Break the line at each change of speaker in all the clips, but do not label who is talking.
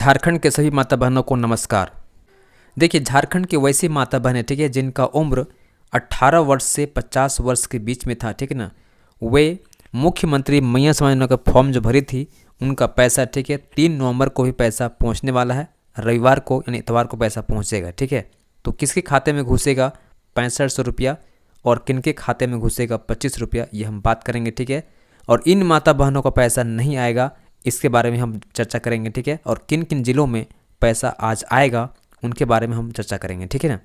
झारखंड के सभी माता बहनों को नमस्कार। देखिए, झारखंड की वैसी माता बहनें, ठीक है, जिनका उम्र 18 वर्ष से 50 वर्ष के बीच में था, ठीक है ना, वे मुख्यमंत्री मैया समाज योजना का फॉर्म जो भरी थी उनका पैसा, ठीक है, 3 नवंबर को भी पैसा पहुंचने वाला है। रविवार को यानी इतवार को पैसा पहुंचेगा, ठीक है। तो किसके खाते में घुसेगा 6500 रुपया और किनके खाते में घुसेगा 25 रुपया, ये हम बात करेंगे, ठीक है। और इन माता बहनों का पैसा नहीं आएगा, इसके बारे में हम चर्चा करेंगे, ठीक है। और किन किन जिलों में पैसा आज आएगा उनके बारे में हम चर्चा करेंगे, ठीक है ना।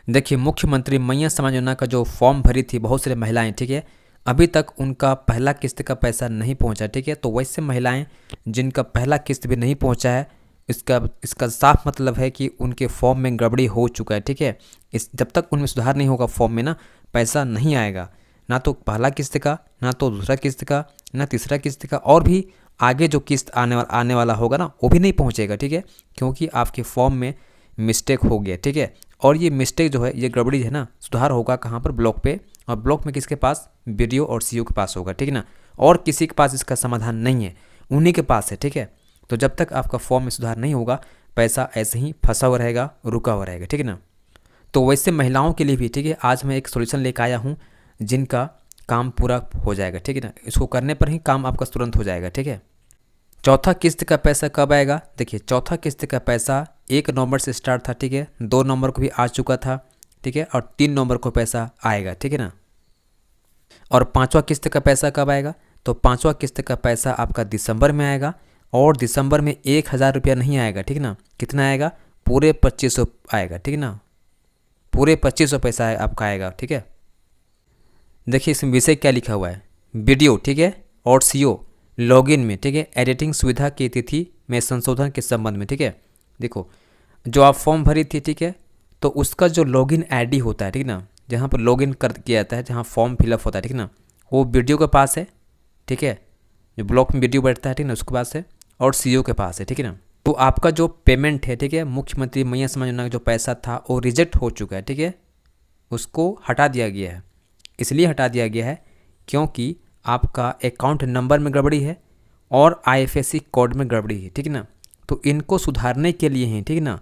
देखिए, मुख्यमंत्री मैया समाज योजना का जो फॉर्म भरी थी बहुत सारी महिलाएं, ठीक है, अभी तक उनका पहला किस्त का पैसा नहीं पहुंचा, ठीक है। तो वैसे महिलाएं जिनका पहला किस्त भी नहीं पहुंचा है, इसका साफ मतलब है कि उनके फॉर्म में गड़बड़ी हो चुका है, ठीक है। जब तक उनमें सुधार नहीं होगा फॉर्म में ना, पैसा नहीं आएगा, ना तो पहला किस्त का, ना तो दूसरा किस्त का, ना तीसरा किस्त का, और भी आगे जो किस्त आने वाला होगा ना वो भी नहीं पहुंचेगा, ठीक है, क्योंकि आपके फॉर्म में मिस्टेक हो गया, ठीक है। और ये मिस्टेक जो है, ये गड़बड़ी है ना, सुधार होगा कहाँ पर? ब्लॉक पे। और ब्लॉक में किसके पास? बीडीओ और सीईओ के पास होगा, ठीक है ना। और किसी के पास इसका समाधान नहीं है, उन्हीं के पास है, ठीक है। तो जब तक आपका फॉर्म में सुधार नहीं होगा, पैसा ऐसे ही फंसा हुआ रहेगा, रुका हुआ रहेगा, ठीक है ना। तो वैसे महिलाओं के लिए भी, ठीक है, आज मैं एक सोल्यूशन लेकर आया हूँ जिनका काम पूरा हो जाएगा, ठीक है ना। इसको करने पर ही काम आपका तुरंत हो जाएगा, ठीक है। चौथा किस्त का पैसा कब आएगा? देखिए, चौथा किस्त का पैसा 1 नवंबर से स्टार्ट था, ठीक है, 2 नवंबर को भी आ चुका था, ठीक है, और 3 नवंबर को पैसा आएगा, ठीक है ना। और पांचवा किस्त का पैसा कब आएगा? तो पांचवा किस्त का पैसा आपका दिसंबर में आएगा, और दिसंबर में 1000 रुपया नहीं आएगा, ठीक है ना। कितना आएगा? पूरे 2500 आएगा, ठीक है ना, पूरे 2500 पैसा आपका आएगा, ठीक है। देखिए, इसमें विषय क्या लिखा हुआ है, वीडियो, ठीक है, और सीओ लॉगिन में, ठीक है, एडिटिंग सुविधा की तिथि में संशोधन के संबंध में, ठीक है। देखो, जो आप फॉर्म भरी थी, ठीक है, तो उसका जो लॉगिन आईडी होता है, ठीक है ना, जहाँ पर लॉगिन कर किया जाता है, जहाँ फॉर्म फिलअप होता है, ठीक है ना, वो वीडियो के पास है, ठीक है, जो ब्लॉक में वीडियो बैठता है, ठीक है ना, उसके पास है, और सीईओ के पास है, ठीक है ना। तो आपका जो पेमेंट है, ठीक है, मुख्यमंत्री मैया समाज योजना का जो पैसा था वो रिजेक्ट हो चुका है, ठीक है, उसको हटा दिया गया है। इसलिए हटा दिया गया है क्योंकि आपका अकाउंट नंबर में गड़बड़ी है और आईएफएससी कोड में गड़बड़ी है, ठीक है ना। तो इनको सुधारने के लिए ही, ठीक है ना,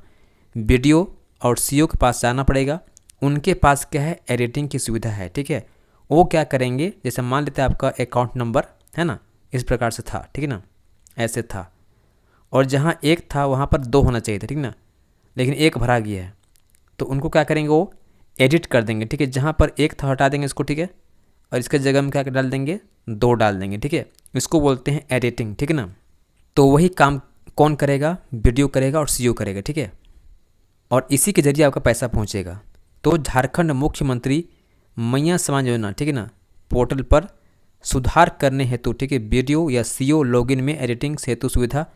वीडियो और सीईओ के पास जाना पड़ेगा। उनके पास क्या है? एडिटिंग की सुविधा है, ठीक है। वो क्या करेंगे, जैसे मान लेते हैं आपका अकाउंट नंबर है ना, इस प्रकार से था, ठीक है ना, ऐसे था, और जहाँ 1 था वहाँ पर 2 होना चाहिए था, ठीक ना, लेकिन 1 भरा गया है। तो उनको क्या करेंगे, वो एडिट कर देंगे, ठीक है, जहाँ पर 1 था हटा देंगे इसको, ठीक है, और इसके जगह में क्या डाल देंगे? 2 डाल देंगे, ठीक है। इसको बोलते हैं एडिटिंग, ठीक है ना। तो वही काम कौन करेगा? वीडियो करेगा और सीईओ करेगा, ठीक है, और इसी के जरिए आपका पैसा पहुंचेगा। तो झारखंड मुख्यमंत्री मैया समाज योजना, ठीक है ना, पोर्टल पर सुधार करने हेतु, ठीक है, वीडियो या सीईओ लॉगिन में एडिटिंग हेतु सुविधा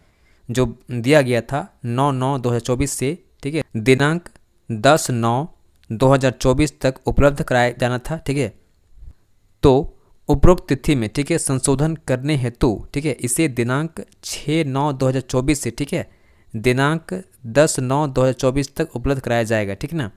जो दिया गया था 9/9/2024 से, ठीक है, दिनांक 10/9/2024 तक उपलब्ध कराया जाना था, ठीक है। तो उपरोक्त तिथि में, ठीक है, संशोधन करने हेतु, ठीक है, इसे दिनांक 6/9/2024 से, ठीक है, दिनांक 10/9/2024 तक उपलब्ध कराया जाएगा, ठीक है ना।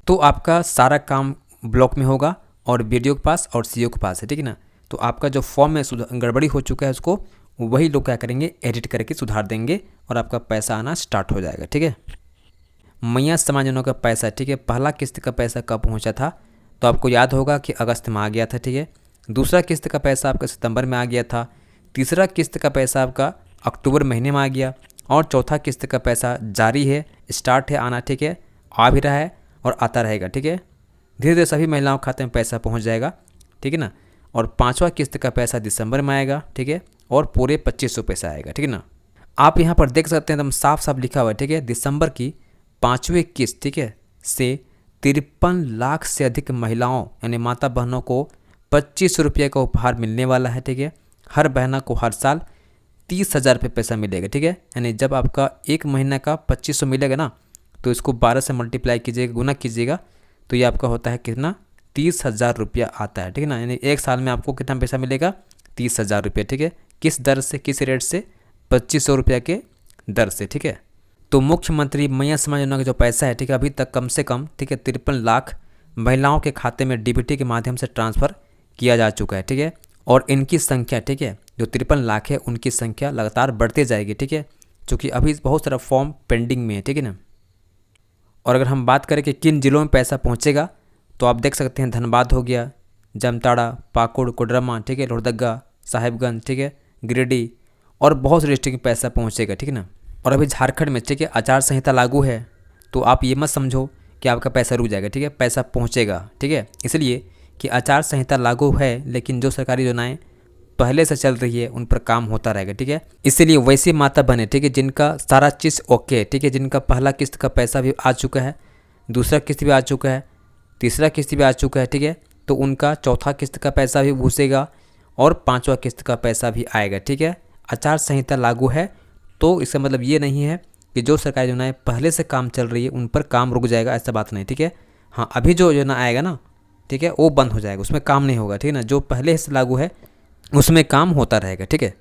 तो आपका सारा काम ब्लॉक में होगा और वीडियो के पास और सीईओ के पास है, ठीक है ना। तो आपका जो फॉर्म में गड़बड़ी हो चुका है उसको वही लोग क्या करेंगे? एडिट करके सुधार देंगे और आपका पैसा आना स्टार्ट हो जाएगा, ठीक है। मैया समाज योजना का पैसा, ठीक है, पहला किस्त का पैसा कब पहुंचा था? तो आपको याद होगा कि अगस्त में आ गया था, ठीक है। दूसरा किस्त का पैसा आपका सितंबर में आ गया था। तीसरा किस्त का पैसा आपका अक्टूबर महीने में आ गया, और चौथा किस्त का पैसा जारी है, स्टार्ट है आना, ठीक है, आ भी रहा है और आता रहेगा, ठीक है। धीरे धीरे सभी महिलाओं के खाते में पैसा पहुंच जाएगा, ठीक है ना। और पांचवा किस्त का पैसा दिसंबर में आएगा, ठीक है, और पूरे 2500 पैसा आएगा, ठीक है ना। आप यहाँ पर देख सकते हैं एकदम साफ साफ लिखा हुआ है, ठीक है, दिसंबर की 5वीं किस्त, ठीक है, से 53 लाख से अधिक महिलाओं यानी माता बहनों को 2500 रुपये का उपहार मिलने वाला है, ठीक है। हर बहना को हर साल 30,000 रुपये पैसा मिलेगा, ठीक है। यानी जब आपका 1 महीना का 2500 मिलेगा ना, तो इसको 12 से मल्टीप्लाई कीजिएगा, गुना कीजिएगा, तो ये आपका होता है कितना? 30,000 रुपया आता है, ठीक है ना। यानी 1 साल में आपको कितना पैसा मिलेगा? 30,000 रुपये, ठीक है। किस दर से, किस रेट से? 2500 रुपया के दर से, ठीक है। तो मुख्यमंत्री मैया समाज योजना का जो पैसा है, ठीक है, अभी तक कम से कम, ठीक है, 53 लाख महिलाओं के खाते में डीबीटी के माध्यम से ट्रांसफ़र किया जा चुका है, ठीक है। और इनकी संख्या, ठीक है, जो 53 लाख है उनकी संख्या लगातार बढ़ती जाएगी, ठीक है। चूँकि अभी बहुत सारा फॉर्म पेंडिंग में है, ठीक है ना। और अगर हम बात करें कि किन ज़िलों में पैसा पहुंचेगा, तो आप देख सकते हैं धनबाद हो गया, जामताड़ा, पाकुड़, कोडरमा, ठीक है, लोहरदगा, साहिबगंज, ठीक है, गिरिडीह और बहुत से डिस्ट्रिक्ट में पैसा पहुंचेगा, ठीक है ना। और अभी झारखंड में, ठीक है, आचार संहिता लागू है, तो आप ये मत समझो कि आपका पैसा रुक जाएगा, ठीक है, पैसा पहुंचेगा, ठीक है। इसलिए कि आचार संहिता लागू है, लेकिन जो सरकारी योजनाएं पहले से चल रही है उन पर काम होता रहेगा, ठीक है। इसीलिए वैसी माता बने, ठीक है, जिनका सारा चीज़ ओके, ठीक है, जिनका पहला किस्त का पैसा भी आ चुका है, दूसरा किस्त भी आ चुका है, तीसरा किस्त भी आ चुका है, ठीक है, तो उनका चौथा किस्त का पैसा भी घुसेगा और पांचवा किस्त का पैसा भी आएगा, ठीक है। आचार संहिता लागू है तो इसका मतलब ये नहीं है कि जो सरकारी योजनाएं पहले से काम चल रही है उन पर काम रुक जाएगा, ऐसा बात नहीं, ठीक है। हाँ, अभी जो योजना आएगा ना, ठीक है, वो बंद हो जाएगा, उसमें काम नहीं होगा, ठीक है ना। जो पहले से लागू है उसमें काम होता रहेगा, ठीक है।